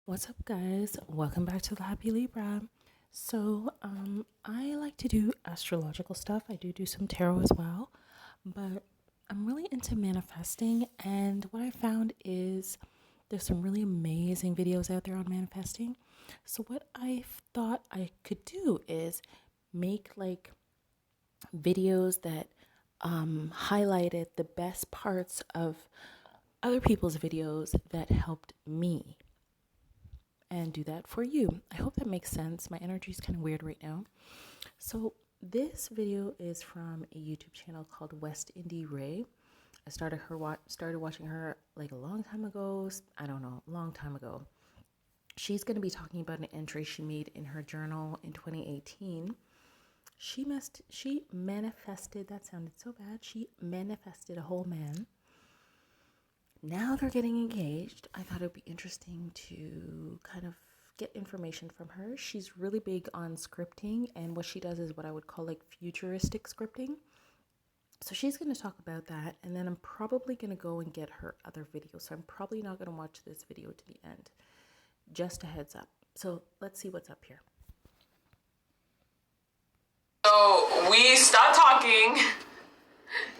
What's up, guys? Welcome back to the Happy Libra. So, I like to do astrological stuff. I do some tarot as well, but I'm really into manifesting. And what I found is there's some really amazing videos out there on manifesting. So, what I thought I could do is make like videos that highlighted the best parts of other people's videos that helped me and do that for you. I hope that makes sense. My energy is kind of weird right now. So this video is from a YouTube channel called West Indie Ray. I started watching her like a long time ago. I don't know, a long time ago. She's going to be talking about an entry she made in her journal in 2018. She manifested, that sounded so bad. She manifested a whole man. Now they're getting engaged. I thought it would be interesting to kind of get information from her. She's really big on scripting, and what she does is what I would call like futuristic scripting. So she's going to talk about that, and then I'm probably going to go and get her other videos. So I'm probably not going to watch this video to the end. Just a heads up. So let's see what's up here. So we stopped talking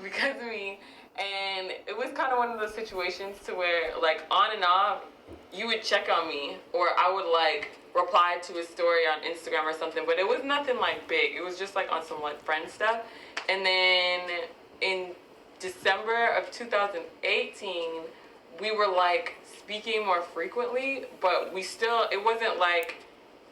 because of me, and it was kind of one of those situations to where, like, on and off, you would check on me, or I would, like, reply to a story on Instagram or something, but it was nothing, like, big. It was just, like, on some, like, friend stuff. And then in December of 2018, we were, like, speaking more frequently, but it wasn't, like,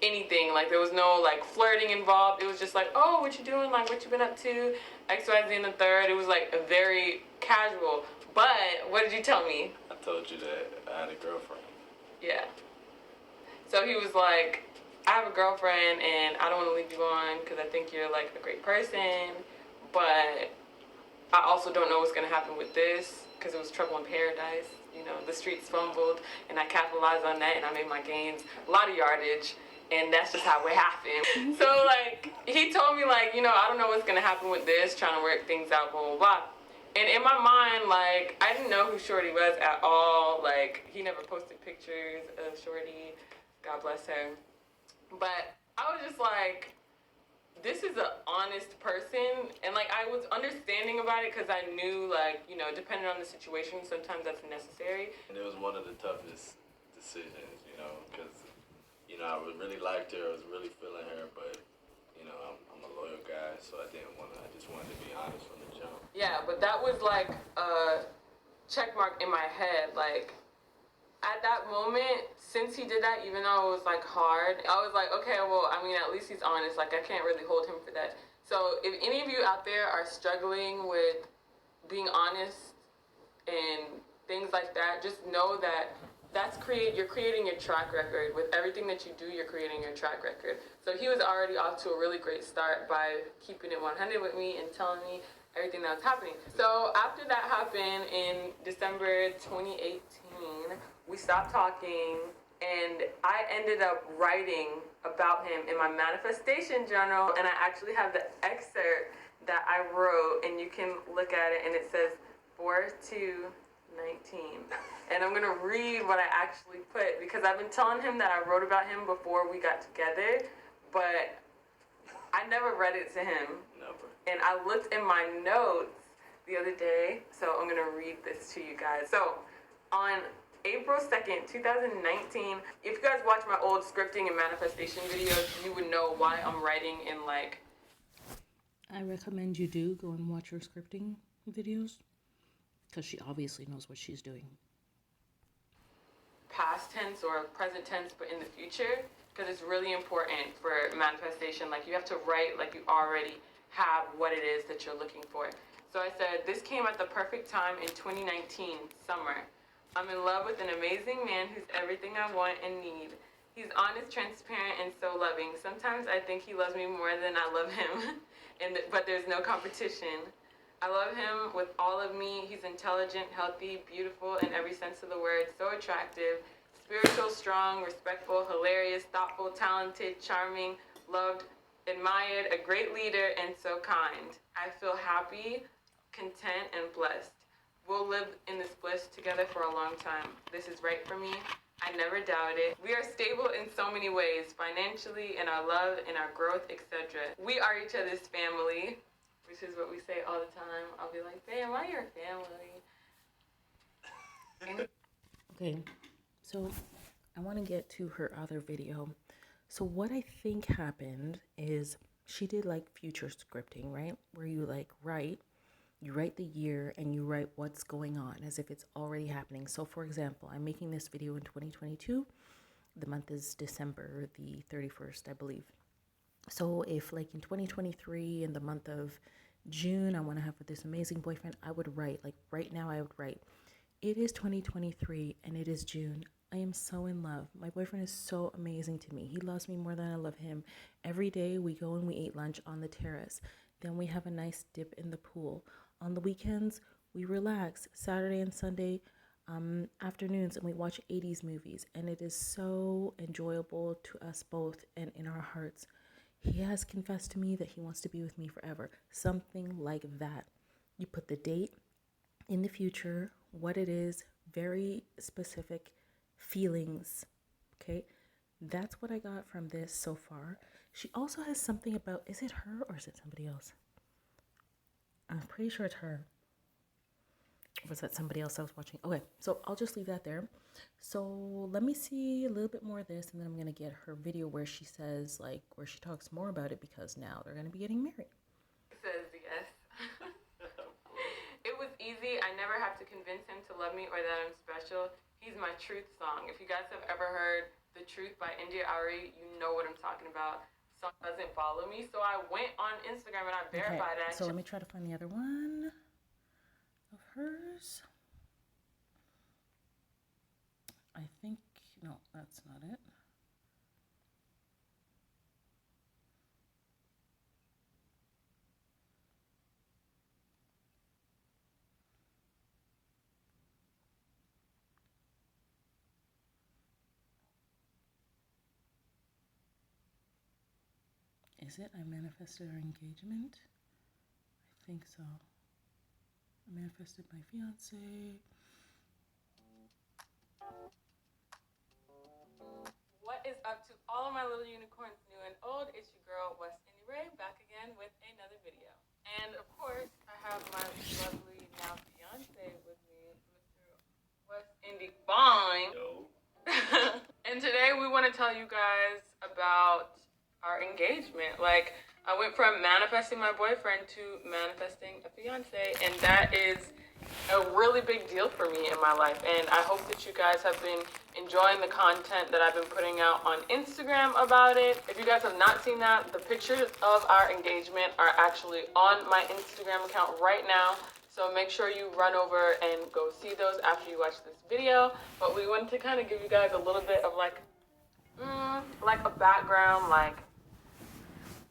anything. Like, there was no, like, flirting involved. It was just like, oh, what you doing? Like, what you been up to? X, Y, Z, and the third. It was, like, a very casual. But what did you tell me? I told you that I had a girlfriend. Yeah. So he was like, I have a girlfriend, and I don't want to leave you on because I think you're, like, a great person, but I also don't know what's going to happen with this because it was trouble in paradise. You know, the streets fumbled, and I capitalized on that, and I made my gains. A lot of yardage. And that's just how it happened. So, like, he told me, like, you know, I don't know what's going to happen with this, trying to work things out, blah, blah, blah. And in my mind, like, I didn't know who Shorty was at all. Like, he never posted pictures of Shorty. God bless her. But I was just like, this is an honest person. And, like, I was understanding about it because I knew, like, you know, depending on the situation, sometimes that's necessary. And it was one of the toughest decisions, you know, because, you know, I really liked her. I was really feeling her, but, you know, I'm a loyal guy, so I just wanted to be honest from the jump. Yeah, but that was like a check mark in my head. Like, at that moment, since he did that, even though it was like hard, I was like, okay, well, I mean, at least he's honest. Like, I can't really hold him for that. So if any of you out there are struggling with being honest and things like that, just know that you're creating your track record. With everything that you do, you're creating your track record. So he was already off to a really great start by keeping it 100 with me and telling me everything that was happening. So after that happened in December 2018, we stopped talking, and I ended up writing about him in my manifestation journal, and I actually have the excerpt that I wrote, and you can look at it, and it says 4/2/19. And I'm gonna read what I actually put, because I've been telling him that I wrote about him before we got together, but I never read it to him. Never. And I looked in my notes the other day, so I'm gonna read this to you guys. So on April 2nd, 2019, if you guys watch my old scripting and manifestation videos, you would know why I'm writing in, like, I recommend you do go and watch her scripting videos because she obviously knows what she's doing. past tense or present tense, but in the future, because it's really important for manifestation. Like, you have to write like you already have what it is that you're looking for. So I said, this came at the perfect time in 2019, summer. I'm in love with an amazing man who's everything I want and need. He's honest, transparent, and so loving. Sometimes I think he loves me more than I love him, but there's no competition. I love him with all of me. He's intelligent, healthy, beautiful in every sense of the word, so attractive, spiritual, strong, respectful, hilarious, thoughtful, talented, charming, loved, admired, a great leader, and so kind. I feel happy, content, and blessed. We'll live in this bliss together for a long time. This is right for me. I never doubt it. We are stable in so many ways, financially, in our love, in our growth, etc. We are each other's family, which is what we say all the time. I'll be like, "Babe, why you're family?" Okay, so I want to get to her other video. So what I think happened is she did like future scripting, right? Where you like you write the year and you write what's going on as if it's already happening. So for example, I'm making this video in 2022. The month is December the 31st, I believe. So if like in 2023 in the month of June I want to have with this amazing boyfriend, I would write like right now I would write, it is 2023 and it is June. I am so in love. My boyfriend is so amazing to me. He loves me more than I love him. Every day we go and we eat lunch on the terrace. Then we have a nice dip in the pool. On the weekends, we relax. Saturday and Sunday afternoons, and we watch 80s movies. And it is so enjoyable to us both and in our hearts. He has confessed to me that he wants to be with me forever. Something like that. You put the date in the future, what it is, very specific feelings. Okay, that's what I got from this so far. She also has something about, is it her or is it somebody else? I'm pretty sure it's her. Or was that somebody else I was watching? Okay, so I'll just leave that there. So let me see a little bit more of this, and then I'm gonna get her video where she says, like, where she talks more about it because now they're gonna be getting married. Says yes. It was easy. I never have to convince him to love me or that I'm special. He's my truth song. If you guys have ever heard The Truth by India Ari, you know what I'm talking about. Song doesn't follow me, so I went on Instagram and I verified it. So let me try to find the other one of hers. I think, no, that's not it. Is it? I manifested our engagement. I think so. I manifested my fiance. What is up to all of my little unicorns, new and old? It's your girl, West Indie Ray, back again with another video. And of course, I have my lovely now fiance with me, Mr. West Indie Bong. And today we want to tell you guys about our engagement. Like, I went from manifesting my boyfriend to manifesting a fiance, and that is a really big deal for me in my life. And I hope that you guys have been enjoying the content that I've been putting out on Instagram about it. If you guys have not seen that, the pictures of our engagement are actually on my Instagram account right now. So make sure you run over and go see those after you watch this video. But we wanted to kind of give you guys a little bit of like a background, like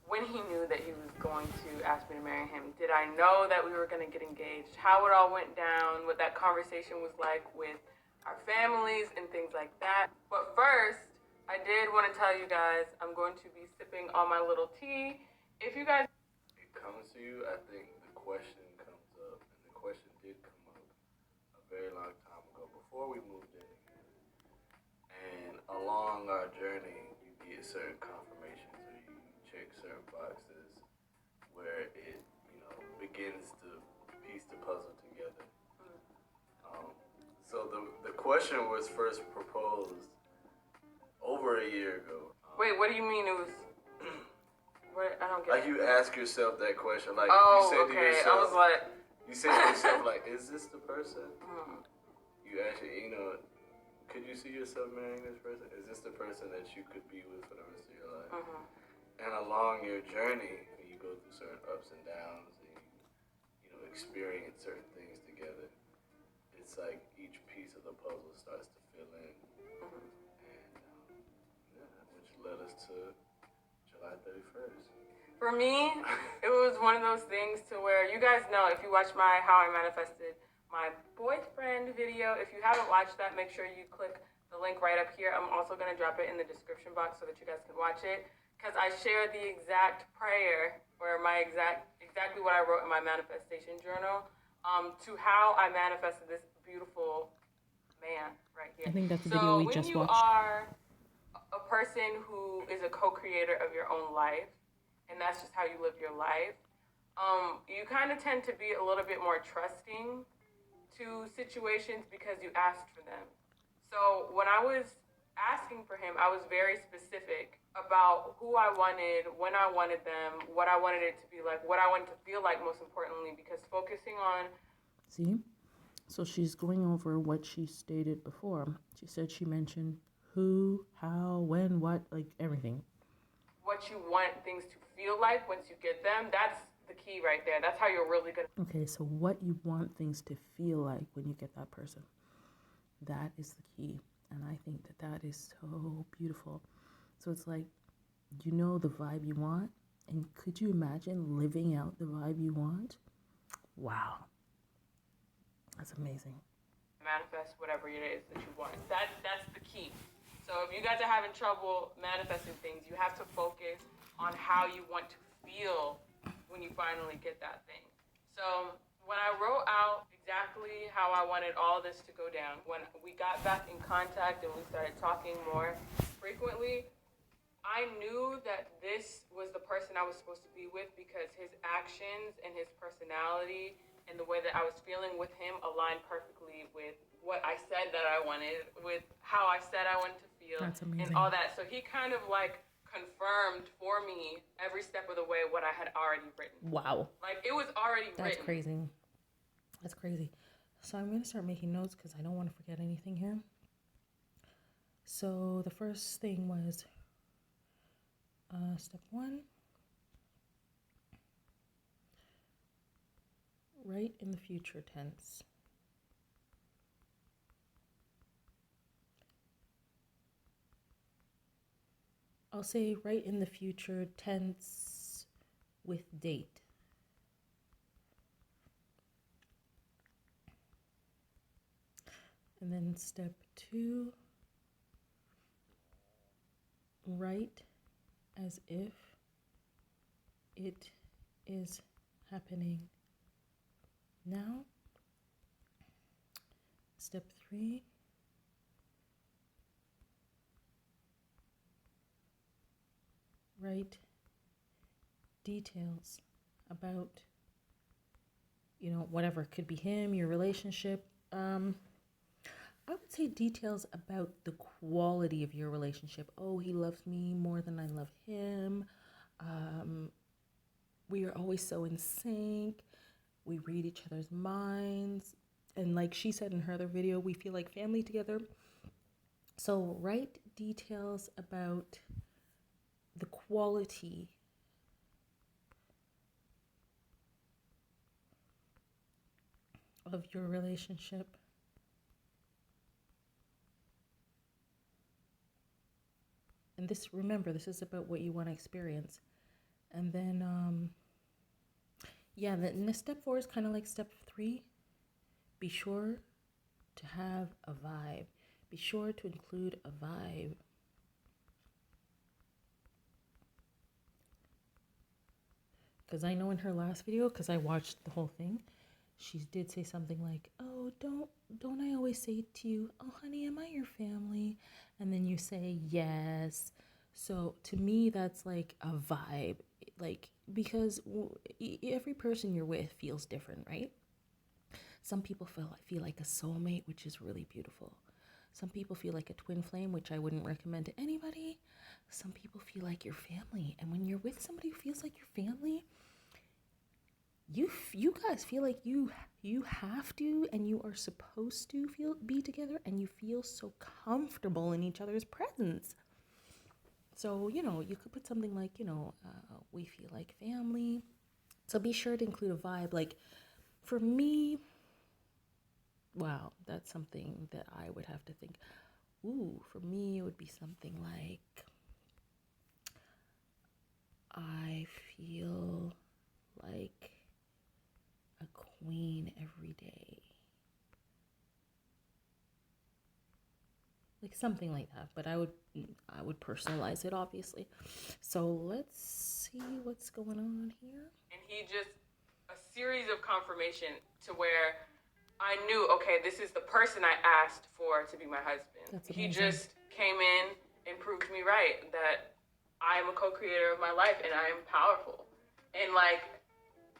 when he knew that he was going to ask me to marry him. Did I know that we were going to get engaged? How it all went down, what that conversation was like with our families and things like that. But first, I did want to tell you guys, I'm going to be sipping on my little tea. If you guys... It comes to you, I think the question comes up, and the question did come up a very long time ago before we moved in together. And along our journey, you get certain confirmations or you check certain boxes where it, begins to piece the puzzle together. So the question was first proposed over a year ago. Wait, what do you mean it was... What? I don't get Like it. you ask yourself that question, like Oh, you say to okay. yourself, I was like... you say to yourself, like, is this the person? You actually, could you see yourself marrying this person? Is this the person that you could be with for the rest of your life? And along your journey, when you go through certain ups and downs, and you experience certain things together, it's like each piece of the puzzle starts to fill in, and which led us to July 31st. For me, it was one of those things to where you guys know, if you watch my How I Manifested My Boyfriend video, if you haven't watched that, make sure you click the link right up here. I'm also going to drop it in the description box so that you guys can watch it, because I share the exact prayer or exactly what I wrote in my manifestation journal to how I manifested this beautiful man. right here. I think that's the video So we when just you watched. are a person who is a co-creator of your own life, and that's just how you live your life, you kind of tend to be a little bit more trusting to situations because you asked for them. So when I was asking for him, I was very specific about who I wanted, when I wanted them, what I wanted it to be like, what I wanted to feel like, most importantly, because focusing on See? So she's going over what she stated before. She said she mentioned who, how, when, what, like everything. what you want things to feel like once you get them, that's the key right there. That's how you're really gonna. Okay, so what you want things to feel like when you get that person. That is the key. And I think that that is so beautiful. So it's like, you know the vibe you want. And could you imagine living out the vibe you want? Wow. That's amazing. Manifest whatever it is that you want. That's the key. So if you guys are having trouble manifesting things, you have to focus on how you want to feel when you finally get that thing. So when I wrote out exactly how I wanted all this to go down, when we got back in contact and we started talking more frequently, I knew that this was the person I was supposed to be with because his actions and his personality and the way that I was feeling with him aligned perfectly with what I said that I wanted, with how I said I wanted to feel, That's and amazing. all that. So he kind of like confirmed for me every step of the way what I had already written. Wow. Like it was already That's written. crazy. That's crazy. So I'm going to start making notes because I don't want to forget anything here. So the first thing was step 1, write in the future tense. I'll say write in the future tense with date. And then step 2, write as if it is happening now. Step 3, write details about, whatever. It could be him, your relationship. I would say details about the quality of your relationship. Oh, he loves me more than I love him. We are always so in sync. We read each other's minds. And like she said in her other video, we feel like family together. So write details about the quality of your relationship. And this, remember, this is about what you want to experience. And then, the step 4 is kind of like step 3. Be sure to have a vibe. Be sure to include a vibe. Because I know in her last video, because I watched the whole thing, she did say something like, "Oh, don't I always say to you, oh honey, am I your family?" And then you say yes. So to me, that's like a vibe, like because every person you're with feels different, right? Some people feel like a soulmate, which is really beautiful. Some people feel like a twin flame, which I wouldn't recommend to anybody. Some people feel like your family, and when you're with somebody who feels like your family, you guys feel like you have to and you are supposed to be together, and you feel so comfortable in each other's presence. So you could put something like we feel like family. So be sure to include a vibe. Like for me, wow, that's something that I would have to think. Ooh, for me it would be something like, I feel like a queen every day. Like something like that, but I would personalize it, obviously. So let's see what's going on here. And he just, a series of confirmation to where I knew, okay, this is the person I asked for to be my husband. That's He amazing. just came in and proved me right that I am a co-creator of my life and I am powerful. And like,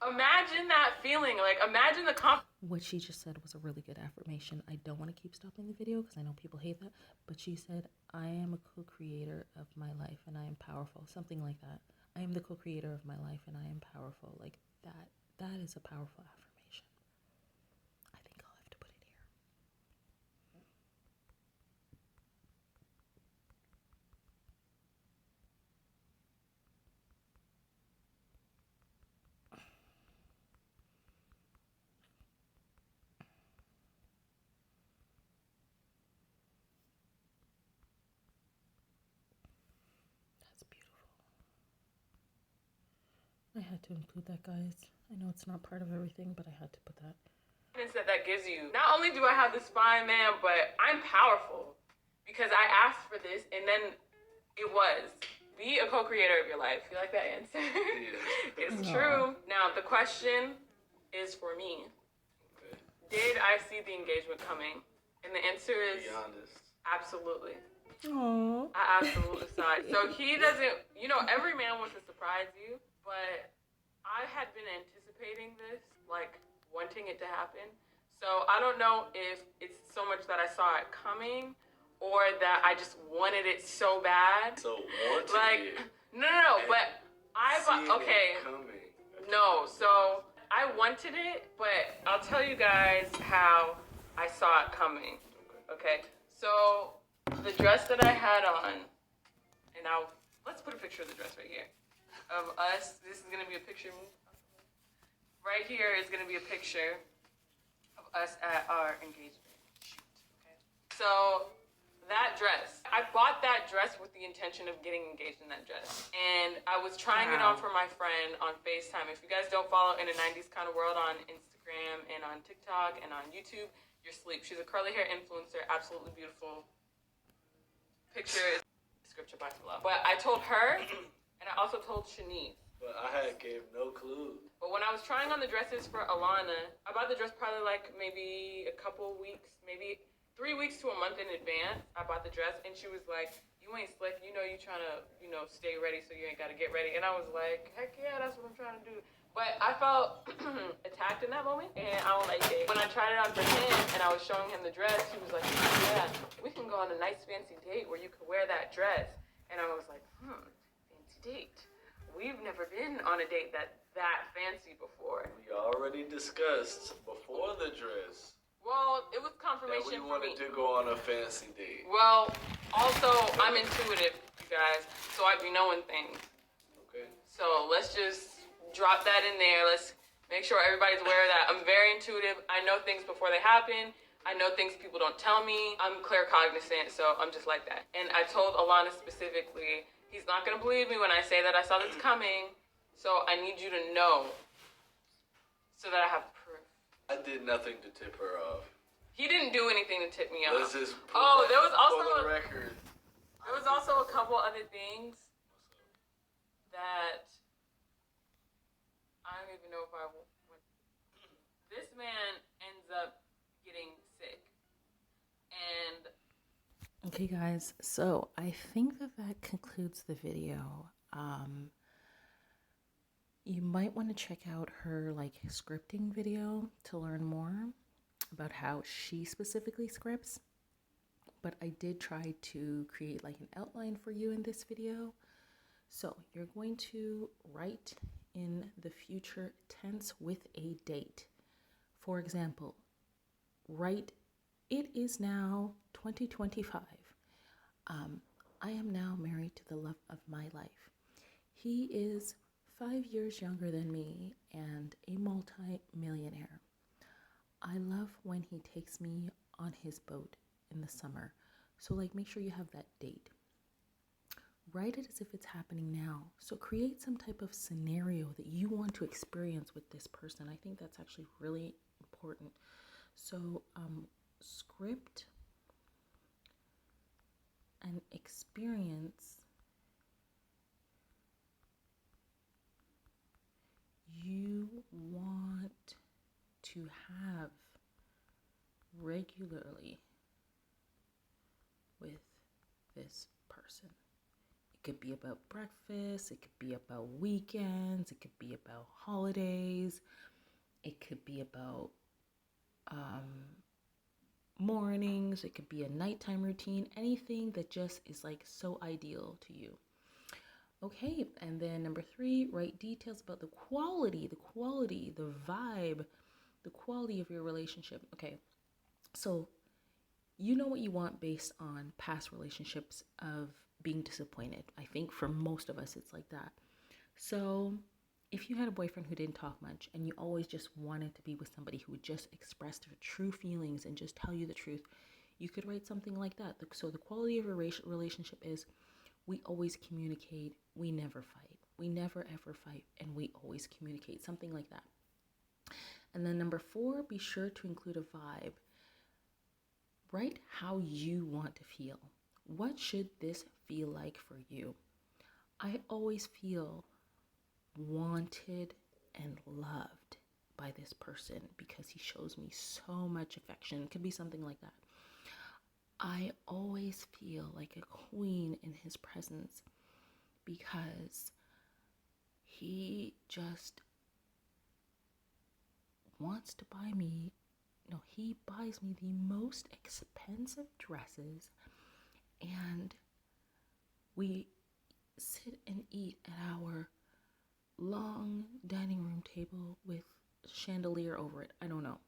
imagine that feeling. Like, imagine the What she just said was a really good affirmation. I don't want to keep stopping the video because I know people hate that, but she said, I am a co-creator of my life and I am powerful. Something like that. I am the co-creator of my life and I am powerful. Like that. That is a powerful affirmation. I think I'll have to put it here. That's beautiful. I had to include that, guys. I know it's not part of everything, but I had to put that. that gives you. Not only do I have this fine man, but I'm powerful because I asked for this, and then it was. Be a co-creator of your life. You like that answer? Yeah. It's true. Now the question is for me. Okay. Did I see the engagement coming? And the answer is Be honest. absolutely. Aww. I absolutely saw it. So he doesn't, every man wants to surprise you, but I had been anticipating this, like wanting it to happen. So I don't know if it's so much that I saw it coming or that I just wanted it so bad. So wanted Like, it. no, but Seeing okay. it coming. No, so I wanted it, but I'll tell you guys how I saw it coming. Okay, so the dress that I had on, and let's put a picture of the dress right here of us. This is gonna be a picture. Right here is gonna be a picture of us at our engagement shoot. Okay, so that dress, I bought that dress with the intention of getting engaged in that dress. And I was trying it on for my friend on FaceTime. If you guys don't follow In a 90s Kind of World on Instagram and on TikTok and on YouTube, you're asleep. She's a curly hair influencer, absolutely beautiful. Picture is description box below. But I told her, and I also told Shanice. But gave no clue. But when I was trying on the dresses for Alana, I bought the dress probably like maybe a couple weeks, maybe 3 weeks to a month in advance. I bought the dress, and she was like, you ain't slick. You trying to, stay ready so you ain't got to get ready. And I was like, heck yeah, that's what I'm trying to do. But I felt attacked in that moment, and I don't like it. When I tried it on for him, and I was showing him the dress, he was like, yeah, we can go on a nice fancy date where you could wear that dress. And I was like, fancy date. We've never been on a date that fancy before. We already discussed before the dress. Well, it was confirmation that we for me. wanted to go on a fancy date. Well, also, I'm intuitive, you guys, so I be knowing things. Okay. So let's just drop that in there. Let's make sure everybody's aware of that. I'm very intuitive. I know things before they happen. I know things people don't tell me. I'm claircognizant, so I'm just like that. And I told Alana specifically, he's not going to believe me when I say that I saw this coming, so I need you to know so that I have proof. I did nothing to tip her off. He didn't do anything to tip me off. Let's just there was also for the record. There was also a couple other things that I don't even know if I want. This man ends up getting sick, and Okay, guys, so I think that concludes the video. You might want to check out her scripting video to learn more about how she specifically scripts. But I did try to create an outline for you in this video. So you're going to write in the future tense with a date. For example, write, it is now 2025. I am now married to the love of my life. He is 5 years younger than me and a multi-millionaire. I love when he takes me on his boat in the summer. So make sure you have that date. Write it as if it's happening now. So create some type of scenario that you want to experience with this person. I think that's actually really important. So script an experience you want to have regularly with this person. It could be about breakfast, it could be about weekends, it could be about holidays, it could be about mornings, it could be a nighttime routine, anything that just is like so ideal to you. Okay, and then number 3, write details about the quality, the vibe, the quality of your relationship. Okay, so you know what you want based on past relationships of being disappointed. I think for most of us, it's like that. So if you had a boyfriend who didn't talk much and you always just wanted to be with somebody who would just express their true feelings and just tell you the truth, you could write something like that. So the quality of a relationship is we always communicate, we never fight. We never ever fight, and we always communicate, something like that. And then number 4, be sure to include a vibe. Write how you want to feel. What should this feel like for you? I always feel wanted and loved by this person because he shows me so much affection. It could be something like that. I always feel like a queen in his presence because he just wants to buy me, no, he buys me the most expensive dresses, and we sit and eat at our long dining room table with chandelier over it. I don't know.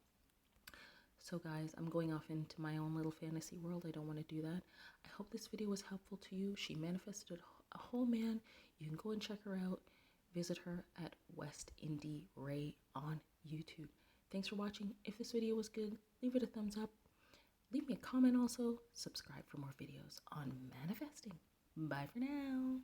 So guys, I'm going off into my own little fantasy world. I don't want to do that. I hope this video was helpful to you. She manifested a whole man. You can go and check her out. Visit her at West Indie Ray on YouTube. Thanks for watching. If this video was good, leave it a thumbs up. Leave me a comment also. Subscribe for more videos on manifesting. Bye for now.